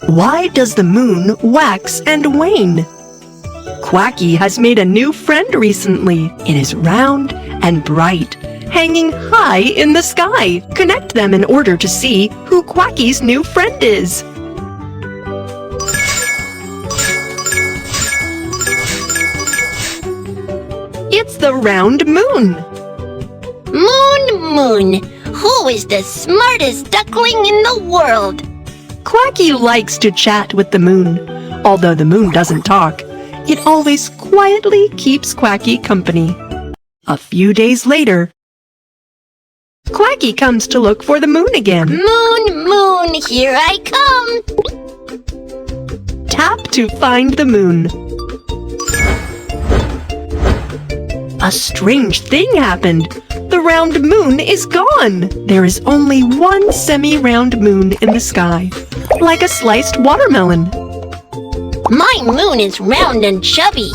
Why does the moon wax and wane? Quacky has made a new friend recently. It is round and bright, hanging high in the sky. Connect them in order to see who Quacky's new friend is. It's the round moon. Moon, who is the smartest duckling in the world? Quacky likes to chat with the moon. Although the moon doesn't talk, it always quietly keeps Quacky company. A few days later, Quacky comes to look for the moon again. Moon, here I come. Tap to find the moon. A strange thing happened. The round moon is gone. There is only one semi-round moon in the sky, like a sliced watermelon. My moon is round and chubby.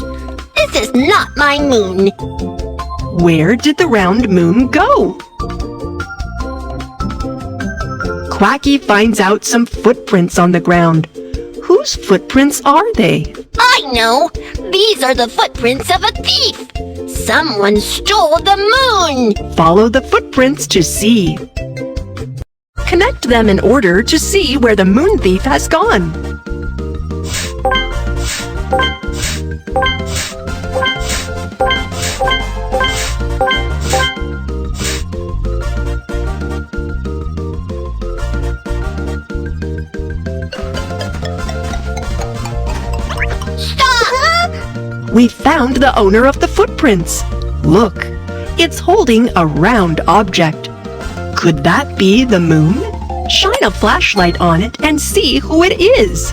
This is not my moon. Where did the round moon go? Quacky finds out some footprints on the ground. Whose footprints are they? I know. These are the footprints of a thief. Someone stole the moon. Follow the footprints to see. Connect them in order to see where the moon thief has gone. We found the owner of the footprints. Look, it's holding a round object. Could that be the moon? Shine a flashlight on it and see who it is.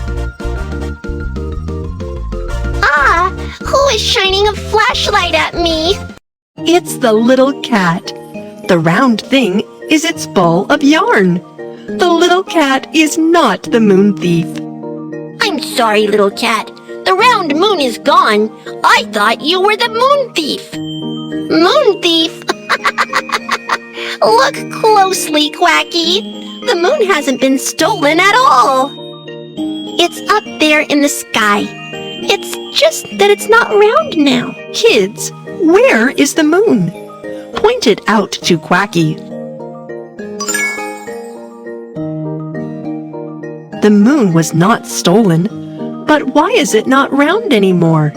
Who is shining a flashlight at me? It's the little cat. The round thing is its ball of yarn. The little cat is not the moon thief. I'm sorry, little cat. The round moon is gone. I thought you were the moon thief. Moon thief? Look closely, Quacky. The moon hasn't been stolen at all. It's up there in the sky. It's just that it's not round now. Kids, where is the moon? Point it out to Quacky. The moon was not stolen. But why is it not round anymore?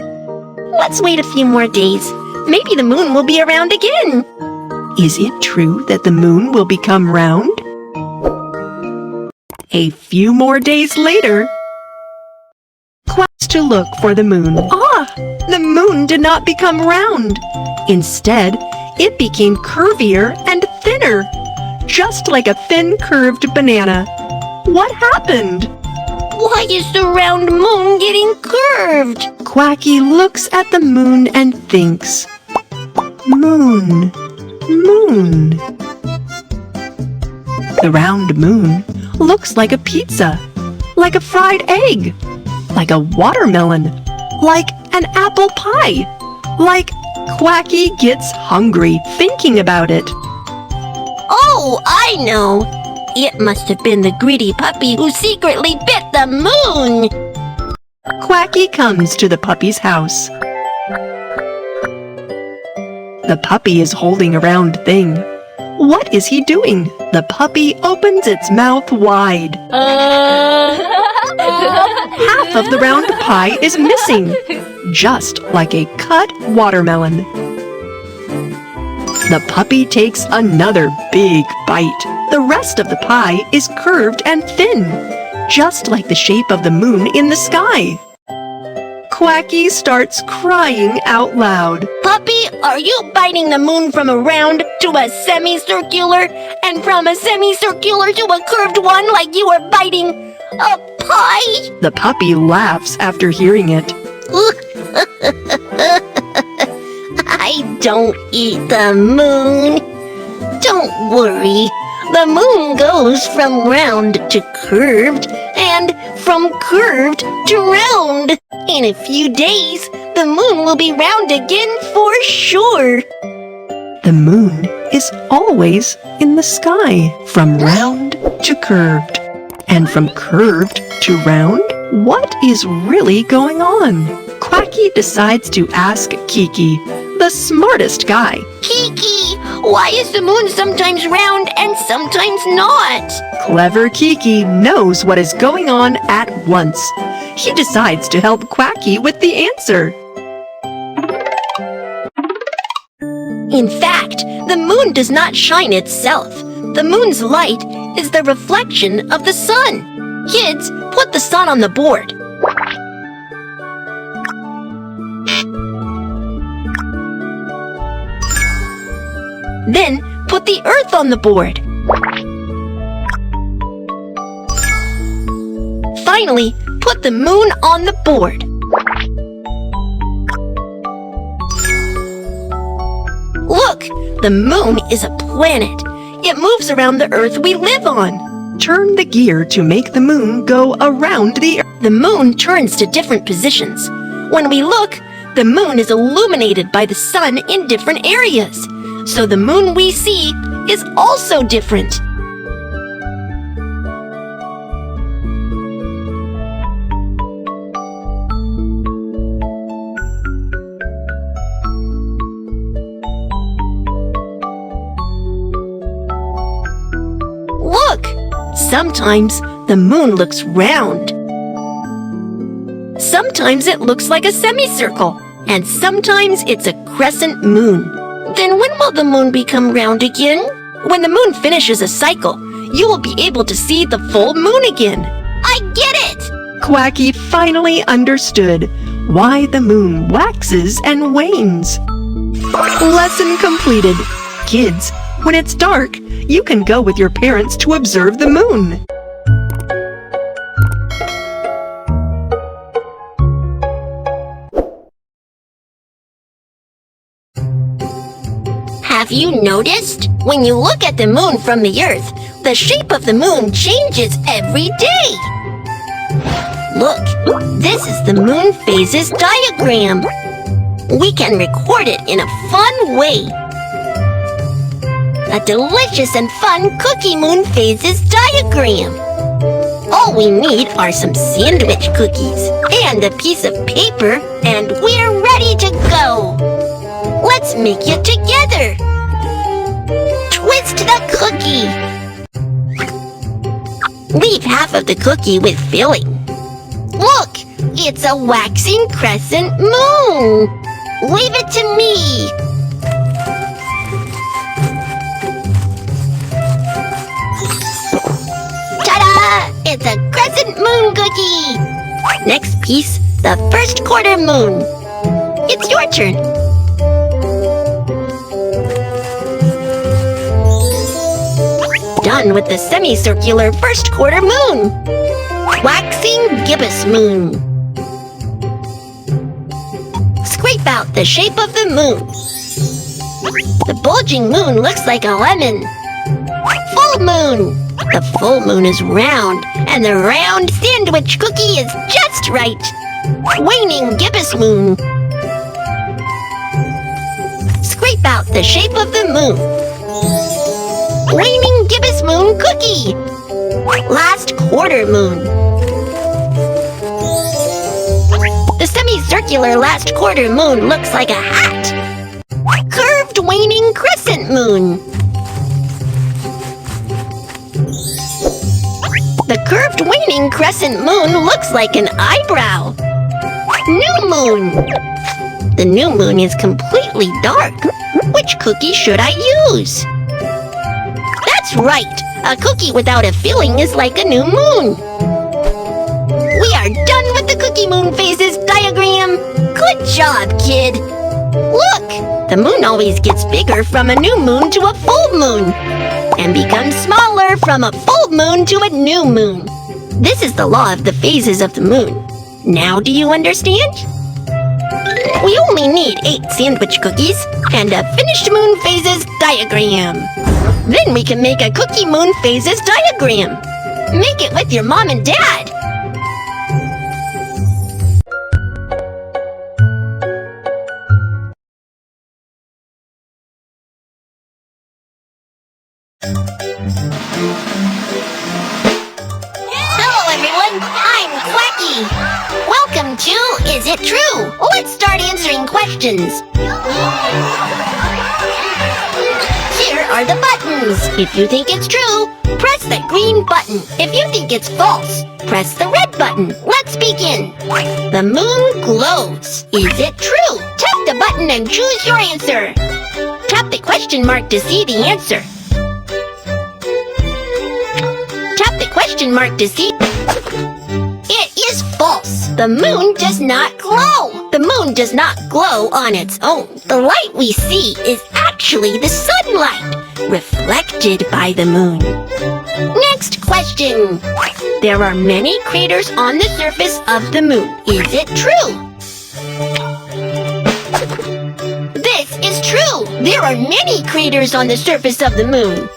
Let's wait a few more days. Maybe the moon will be around again. Is it true that the moon will become round? A few more days later, Quacks to look for the moon. The moon did not become round. Instead, it became curvier and thinner, just like a thin curved banana. What happened? Why is the round moon getting curved? Quacky looks at the moon and thinks, Moon, moon. The round moon looks like a pizza, like a fried egg, like a watermelon, like an apple pie, like Quacky gets hungry thinking about it. Oh, I know. It must have been the greedy puppy who secretly bit the moon. Quacky comes to the puppy's house. The puppy is holding a round thing. What is he doing? The puppy opens its mouth wide. Half of the round pie is missing, just like a cut watermelon. The puppy takes another big bite. The rest of the pie is curved and thin, just like the shape of the moon in the sky. Quacky starts crying out loud. Puppy, are you biting the moon from a round to a semicircular, and from a semicircular to a curved one like you were biting a pie? The puppy laughs after hearing it. I don't eat the moon. Don't worry. The moon goes from round to curved, and from curved to round. In a few days, the moon will be round again for sure. The moon is always in the sky, from round to curved. And from curved to round? What is really going on? Quacky decides to ask Kiki, the smartest guy. Kiki, why is the moon sometimes round and sometimes not? Clever Kiki knows what is going on at once. He decides to help Quacky with the answer. In fact, the moon does not shine itself. The moon's light is the reflection of the sun. Kids, put the sun on the board. Then put the earth on the board. Finally, put the moon on the board. Look, the moon is a planet. It moves around the earth we live on. Turn the gear to make the moon go around the earth. The moon turns to different positions. When we look, the moon is illuminated by the sun in different areas. So the moon we see is also different. Look! Sometimes the moon looks round. Sometimes it looks like a semicircle. And sometimes it's a crescent moon. Then when will the moon become round again? When the moon finishes a cycle, you will be able to see the full moon again. I get it! Quacky finally understood why the moon waxes and wanes. Lesson completed. Kids, when it's dark, you can go with your parents to observe the moon. Have you noticed? When you look at the moon from the earth, the shape of the moon changes every day. Look, this is the moon phases diagram. We can record it in a fun way. A delicious and fun cookie moon phases diagram. All we need are some sandwich cookies and a piece of paper, and we're ready to go. Let's make it together. Twist the cookie. Leave half of the cookie with filling. Look, it's a waxing crescent moon. Leave it to me. Ta-da! It's a crescent moon cookie. Next piece, the first quarter moon. It's your turn. Done with the semicircular first quarter moon. Waxing gibbous moon. Scrape out the shape of the moon. The bulging moon looks like a lemon. Full moon. The full moon is round, and the round sandwich cookie is just right. Waning gibbous moon. Scrape out the shape of the moon. Waning gibbous moon cookie. Last quarter moon. The semicircular last quarter moon looks like a hat. Curved waning crescent moon. The curved waning crescent moon looks like an eyebrow. New moon. The new moon is completely dark. Which cookie should I use? That's right! A cookie without a filling is like a new moon! We are done with the cookie moon phases diagram! Good job, kid! Look! The moon always gets bigger from a new moon to a full moon! And becomes smaller from a full moon to a new moon! This is the law of the phases of the moon. Now do you understand? We only need 8 sandwich cookies and a finished moon phases diagram. Then we can make a cookie moon phases diagram. Make it with your mom and dad. it true? Let's start answering questions. Here are the buttons. If you think it's true, press the green button. If you think it's false, press the red button. Let's begin. The moon glows. Is it true? Tap the button and choose your answer. Tap the question mark to see the answer. Tap the question mark to see. It is false. The moon does not glow. The moon does not glow on its own. The light we see is actually the sunlight reflected by the moon. Next question. There are many craters on the surface of the moon. Is it true? This is true. There are many craters on the surface of the moon.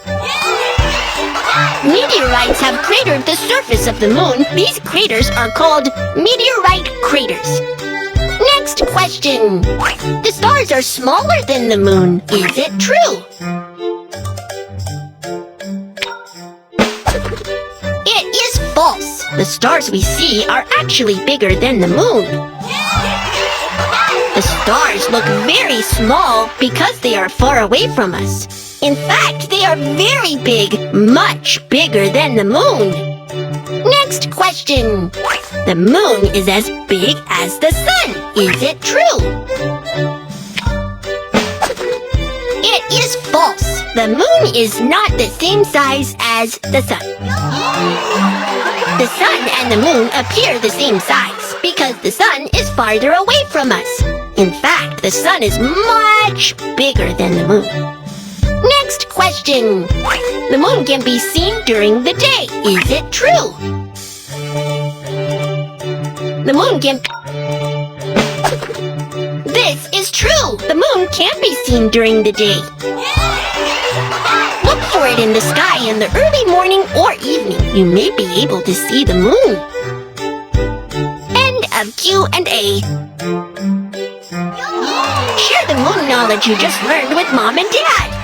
Meteorites have cratered the surface of the moon. These craters are called meteorite craters. Next question. The stars are smaller than the moon. Is it true? It is false. The stars we see are actually bigger than the moon. The stars look very small because they are far away from us. In fact, they are very big, much bigger than the moon. Next question. The moon is as big as the sun. Is it true? It is false. The moon is not the same size as the sun. The sun and the moon appear the same size because the sun is farther away from us. In fact, the sun is much bigger than the moon. Next question. The moon can be seen during the day. Is it true? The moon can... This is true. The moon can't be seen during the day. Look for it in the sky in the early morning or evening. You may be able to see the moon. End of Q&A. Share the moon knowledge you just learned with Mom and Dad.